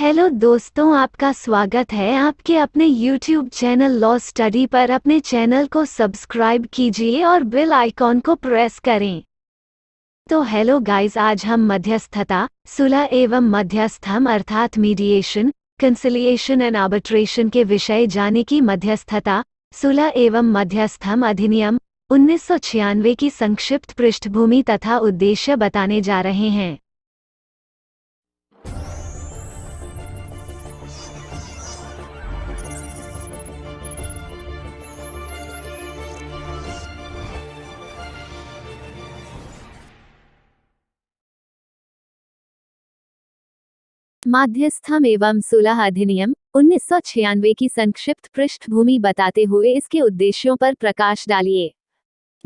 Hello दोस्तों, आपका स्वागत है आपके अपने YouTube चैनल लॉ स्टडी पर। अपने चैनल को सब्सक्राइब कीजिए और बेल आइकॉन को प्रेस करें। तो हेलो गाइस, आज हम मध्यस्थता, सुलह एवं मध्यस्थम अर्थात मीडिएशन, कंसिलिएशन एंड आर्बिट्रेशन के विषय जाने की मध्यस्थता, सुलह एवं मध्यस्थम अधिनियम 1996 की संक्षिप्त पृष्ठभूमि तथा उद्देश्य बताने जा रहे हैं। मध्यस्थम एवं सुलह अधिनियम 1996 की संक्षिप्त पृष्ठभूमि बताते हुए इसके उद्देश्यों पर प्रकाश डालिए।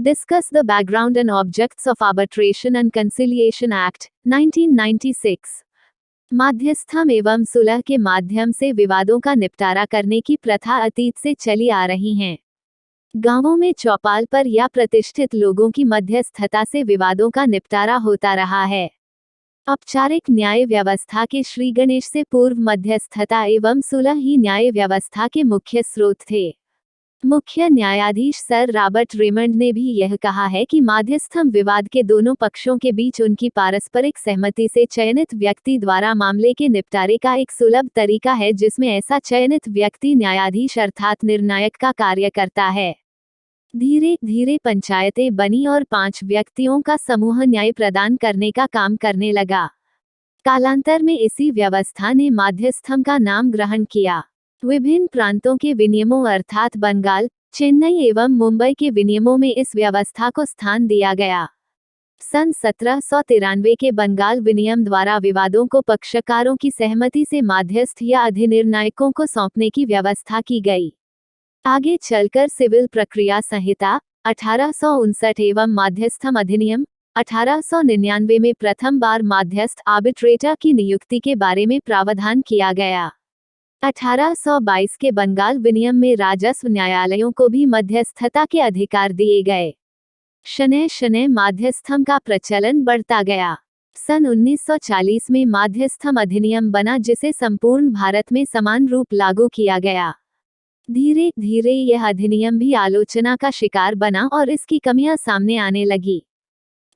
Discuss the background and objects of arbitration and conciliation act 1996। मध्यस्थम एवं सुलह के माध्यम से विवादों का निपटारा करने की प्रथा अतीत से चली आ रही है। गांवों में चौपाल पर या प्रतिष्ठित लोगों की मध्यस्थता से विवादों का निपटारा होता रहा है। औपचारिक न्याय व्यवस्था के श्री गणेश से पूर्व मध्यस्थता एवं सुलह ही न्याय व्यवस्था के मुख्य स्रोत थे। मुख्य न्यायाधीश सर रॉबर्ट रेमंड ने भी यह कहा है कि मध्यस्थम विवाद के दोनों पक्षों के बीच उनकी पारस्परिक सहमति से चयनित व्यक्ति द्वारा मामले के निपटारे का एक सुलभ तरीका है, जिसमें ऐसा चयनित व्यक्ति न्यायाधीश अर्थात निर्णायक का कार्य करता है। धीरे धीरे पंचायतें बनी और 5 व्यक्तियों का समूह न्याय प्रदान करने का काम करने लगा। कालांतर में इसी व्यवस्था ने मध्यस्थम का नाम ग्रहण किया। विभिन्न प्रांतों के विनियमों अर्थात बंगाल, चेन्नई एवं मुंबई के विनियमों में इस व्यवस्था को स्थान दिया गया। सन 1793 के बंगाल विनियम द्वारा विवादों को पक्षकारों की सहमति से मध्यस्थ या अधिनिर्णायकों को सौंपने की व्यवस्था की गई। आगे चलकर सिविल प्रक्रिया संहिता 1859 एवं मध्यस्थम अधिनियम 1899 में प्रथम बार मध्यस्थ आर्बिट्रेटर की नियुक्ति के बारे में प्रावधान किया गया। 1822 के बंगाल विनियम में राजस्व न्यायालयों को भी मध्यस्थता के अधिकार दिए गए। शनैः शनैः मध्यस्थम का प्रचलन बढ़ता गया। सन 1940 में मध्यस्थम अधिनियम बना, जिसे संपूर्ण भारत में समान रूप लागू किया गया। धीरे धीरे यह अधिनियम भी आलोचना का शिकार बना और इसकी कमियां सामने आने लगी।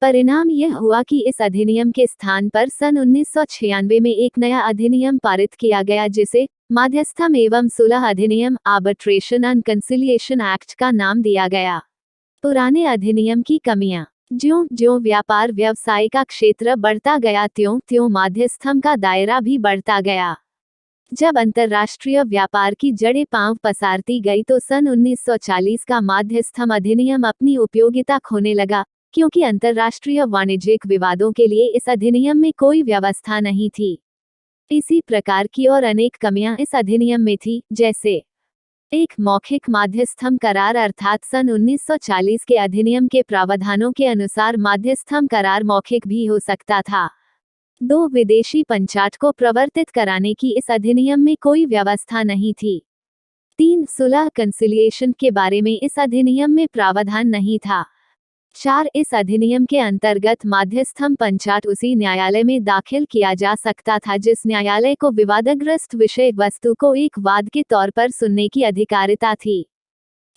परिणाम यह हुआ कि इस अधिनियम के स्थान पर सन 1996 में एक नया अधिनियम पारित किया गया, जिसे मध्यस्थम एवं सुलह अधिनियम आर्बिट्रेशन एंड कंसिलिएशन एक्ट का नाम दिया गया। पुराने अधिनियम की कमियां। ज्यों-ज्यों व्यापार व्यवसाय का क्षेत्र बढ़ता गया, त्यों-त्यों मध्यस्थम का दायरा भी बढ़ता गया। जब अंतर्राष्ट्रीय व्यापार की जड़ें पांव पसारती गई तो सन 1940 का मध्यस्थम अधिनियम अपनी उपयोगिता खोने लगा, क्योंकि अंतर्राष्ट्रीय वाणिज्यिक विवादों के लिए इस अधिनियम में कोई व्यवस्था नहीं थी। इसी प्रकार की और अनेक कमियां इस अधिनियम में थी, जैसे एक मौखिक मध्यस्थम करार अर्थात सन 1940 के अधिनियम के प्रावधानों के अनुसार मध्यस्थम करार मौखिक भी हो सकता था। 2 विदेशी पंचाट को प्रवर्तित कराने की इस अधिनियम में कोई व्यवस्था नहीं थी। 3 सुलह कंसिलिएशन के बारे में इस अधिनियम में प्रावधान नहीं था। 4 इस अधिनियम के अंतर्गत मध्यस्थम पंचाट उसी न्यायालय में दाखिल किया जा सकता था जिस न्यायालय को विवादग्रस्त विषय वस्तु को एक वाद के तौर पर सुनने की अधिकारिता थी।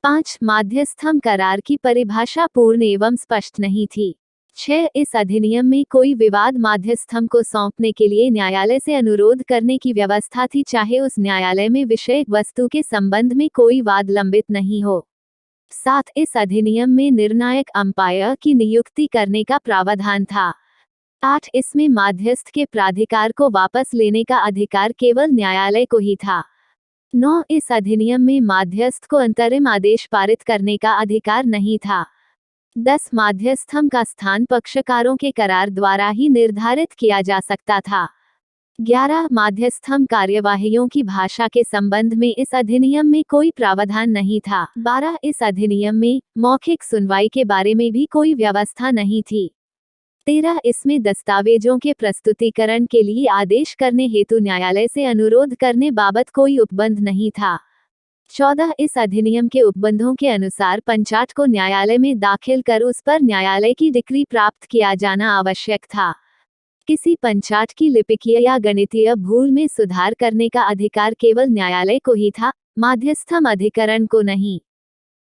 5 मध्यस्थम करार की परिभाषा पूर्ण एवं स्पष्ट नहीं थी। 6 इस अधिनियम में कोई विवाद मध्यस्थम को सौंपने के लिए न्यायालय से अनुरोध करने की व्यवस्था थी, चाहे उस न्यायालय में विषय वस्तु के संबंध में कोई वाद लंबित नहीं हो। 7 इस अधिनियम में निर्णायक अंपायर की नियुक्ति करने का प्रावधान था। 8 इसमें मध्यस्थ के प्राधिकार को वापस लेने का अधिकार केवल न्यायालय को ही था। 9 इस अधिनियम में मध्यस्थ को अंतरिम आदेश पारित करने का अधिकार नहीं था। 10 मध्यस्थम का स्थान पक्षकारों के करार द्वारा ही निर्धारित किया जा सकता था। 11 मध्यस्थम कार्यवाहियों की भाषा के संबंध में इस अधिनियम में कोई प्रावधान नहीं था। 12 इस अधिनियम में मौखिक सुनवाई के बारे में भी कोई व्यवस्था नहीं थी। 13 इसमें दस्तावेजों के प्रस्तुतिकरण के लिए आदेश करने हेतु न्यायालय से अनुरोध करने बाबत कोई उपबंध नहीं था। 14 इस अधिनियम के उपबंधों के अनुसार पंचाट को न्यायालय में दाखिल कर उस पर न्यायालय की डिक्री प्राप्त किया जाना आवश्यक था। किसी पंचाट की लिपिकीय या गणितीय भूल में सुधार करने का अधिकार केवल न्यायालय को ही था, माध्यस्थम अधिकरण को नहीं।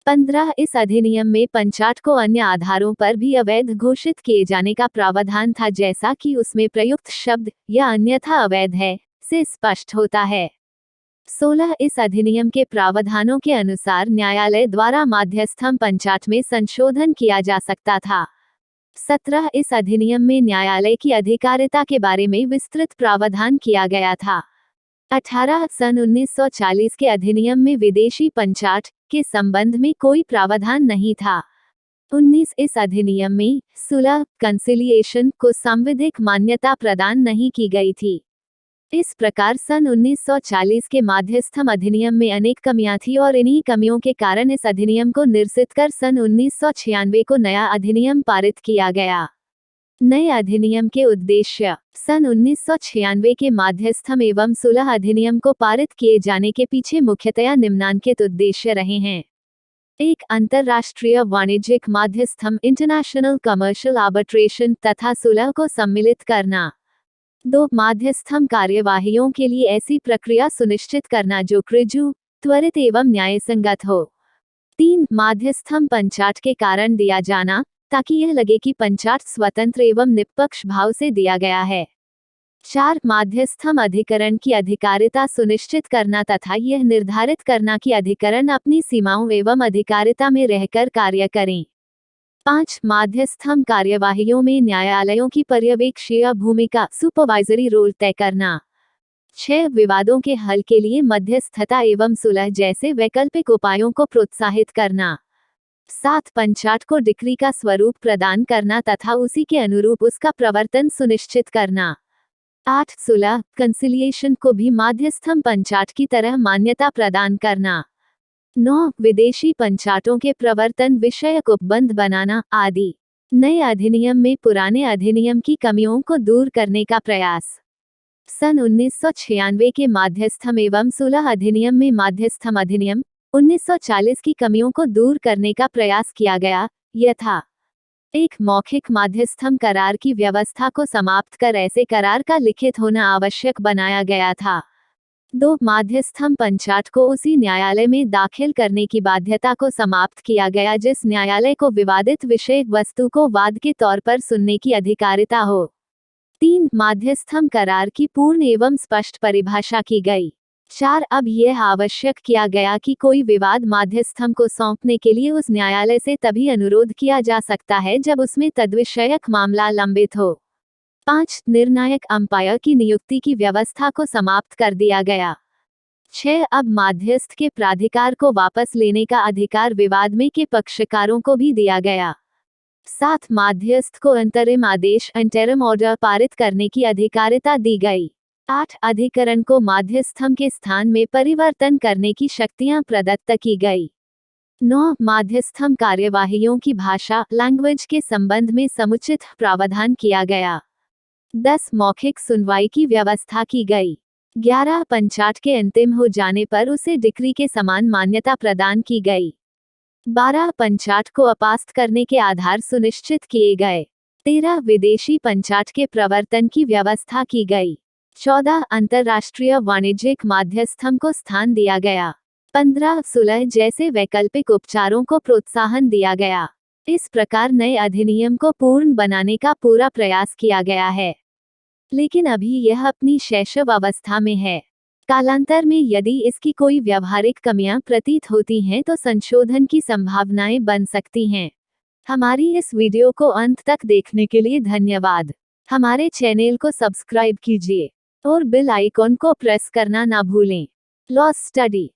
15 इस अधिनियम में पंचाट को अन्य आधारों पर भी अवैध घोषित किए जाने का प्रावधान था, जैसा कि उसमें प्रयुक्त शब्द या अन्यथा अवैध है से स्पष्ट होता है। 16 इस अधिनियम के प्रावधानों के अनुसार न्यायालय द्वारा माध्यस्थम पंचाट में संशोधन किया जा सकता था। 17 इस अधिनियम में न्यायालय की अधिकारिता के बारे में विस्तृत प्रावधान किया गया था। 18 सन 1940 के अधिनियम में विदेशी पंचाट के संबंध में कोई प्रावधान नहीं था। 19 इस अधिनियम में सुलह कंसिलिएशन को संवैधानिक मान्यता प्रदान नहीं की गई थी। इस प्रकार सन 1940 के माध्यस्थम अधिनियम में अनेक कमियां थी और इन्हीं कमियों के कारण इस अधिनियम को निरसित कर सन 1996 को नया अधिनियम पारित किया गया। नए अधिनियम के उद्देश्य। सन 1996 के माध्यस्थम एवं सुलह अधिनियम को पारित किए जाने के पीछे मुख्यतया निम्नांकित उद्देश्य रहे हैं। 1. अंतर्राष्ट्रीय वाणिज्यिक माध्यस्थम इंटरनेशनल कमर्शियल आर्बिट्रेशन तथा सुलह को सम्मिलित करना। 2. माध्यस्थम कार्यवाहियों के लिए ऐसी प्रक्रिया सुनिश्चित करना जो कृजु, त्वरित एवं न्यायसंगत हो। 3. माध्यस्थम पंचाट के कारण दिया जाना, ताकि यह लगे कि पंचाट स्वतंत्र एवं निष्पक्ष भाव से दिया गया है। 4. माध्यस्थम अधिकरण की अधिकारिता सुनिश्चित करना तथा यह निर्धारित करना कि अधिकरण अपनी सीमाओं एवं अधिकारिता में रहकर कार्य करें। 5. माध्यस्थम कार्यवाहियों में न्यायालयों की पर्यवेक्षीय भूमिका सुपरवाइजरी रोल तय करना। 6. विवादों के हल के लिए मध्यस्थता एवं सुलह जैसे वैकल्पिक उपायों को प्रोत्साहित करना। 7. पंचाट को डिक्री का स्वरूप प्रदान करना तथा उसी के अनुरूप उसका प्रवर्तन सुनिश्चित करना। 8. सुलह कंसिलिएशन को भी माध्यस्थम पंचाट की तरह मान्यता प्रदान करना। 9. विदेशी पंचाटों के प्रवर्तन विषयक उपबंध बनाना आदि। नए अधिनियम में पुराने अधिनियम की कमियों को दूर करने का प्रयास। सन 1996 के माध्यस्थम एवं सुलह अधिनियम में माध्यस्थम अधिनियम 1940 की कमियों को दूर करने का प्रयास किया गया, यथा 1. मौखिक माध्यस्थम करार की व्यवस्था को समाप्त कर ऐसे करार का लिखित होना आवश्यक बनाया गया था। 2. माध्यस्थम पंचाट को उसी न्यायालय में दाखिल करने की बाध्यता को समाप्त किया गया जिस न्यायालय को विवादित विषय वस्तु को वाद के तौर पर सुनने की अधिकारिता हो। 3. माध्यस्थम करार की पूर्ण एवं स्पष्ट परिभाषा की गई। 4. अब यह आवश्यक किया गया कि कोई विवाद माध्यस्थम को सौंपने के लिए उस न्यायालय से तभी अनुरोध किया जा सकता है जब उसमें तद्विषयक मामला लंबित हो। 5. निर्णायक अंपायर की नियुक्ति की व्यवस्था को समाप्त कर दिया गया। 6. अब माध्यस्थ के प्राधिकार को वापस लेने का अधिकार विवाद में के पक्षकारों को भी दिया गया। 7. माध्यस्थ को अंतरिम आदेश इंटरिम ऑर्डर पारित करने की अधिकारिता दी गई। 8. अधिकरण को माध्यस्थम के स्थान में परिवर्तन करने की शक्तियां प्रदत्त की गई। 9. माध्यस्थम कार्यवाहियों की भाषा लैंग्वेज के संबंध में समुचित प्रावधान किया गया। 10. मौखिक सुनवाई की व्यवस्था की गई। 11. पंचाट के अंतिम हो जाने पर उसे डिक्री के समान मान्यता प्रदान की गई। 12. पंचाट को अपास्त करने के आधार सुनिश्चित किए गए। 13. विदेशी पंचाट के प्रवर्तन की व्यवस्था की गई। 14. अंतर्राष्ट्रीय वाणिज्यिक माध्यस्थम को स्थान दिया गया। 15. सुलह जैसे वैकल्पिक उपचारों को प्रोत्साहन दिया गया। इस प्रकार नए अधिनियम को पूर्ण बनाने का पूरा प्रयास किया गया है, लेकिन अभी यह अपनी शैशव अवस्था में है। कालांतर में यदि इसकी कोई व्यावहारिक कमियां प्रतीत होती हैं तो संशोधन की संभावनाएं बन सकती हैं। हमारी इस वीडियो को अंत तक देखने के लिए धन्यवाद। हमारे चैनल को सब्सक्राइब कीजिए और बेल आइकॉन को प्रेस करना ना भूलें। Law study